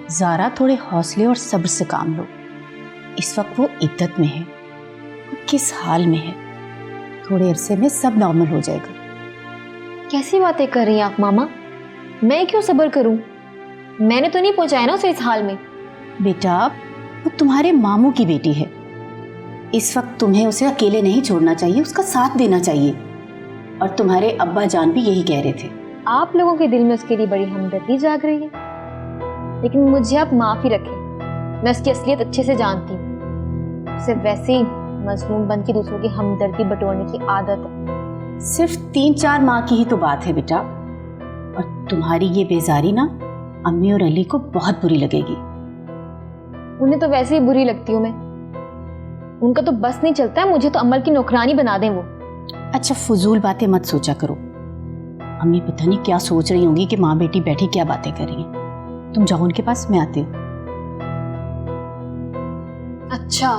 ज़ारा थोड़े हौसले और सब्र से काम लो। इस वक्त वो इद्दत में है, वो किस हाल में है, थोड़े अरसे में सब नॉर्मल हो जाएगा। कैसी बातें कर रही हैं आप मामा? मैं क्यों सब्र करूं? मैंने तो नहीं पहुंचाया ना उसे इस हाल में। बेटा, वो तुम्हारे मामू की बेटी है। इस वक्त तुम्हें उसे अकेले नहीं छोड़ना चाहिए, उसका साथ देना चाहिए। और तुम्हारे अब्बा जान भी यही कह रहे थे। आप लोगों के दिल में उसके लिए बड़ी हमदर्दी जाग रही है, लेकिन मुझे आप माफ ही रखें। मैं उसकी असलियत अच्छे से जानती हूँ। उसे वैसे ही मजलूम बन के दूसरों की हमदर्दी बटोरने की आदत है। सिर्फ 3-4 माह की ही तो बात है बेटा, और तुम्हारी ये बेजारी ना अम्मी और अली को बहुत बुरी लगेगी। उन्हें तो वैसे ही बुरी लगती हूँ मैं। उनका तो बस नहीं चलता है, मुझे तो अमल की नौकरानी बना दें वो। अच्छा, फजूल बातें मत सोचा करो। अम्मी पता नहीं क्या सोच रही होंगी कि माँ बेटी बैठी क्या बातें कर रही हैं। तुम जाओ उनके पास, मैं आती हूँ। अच्छा,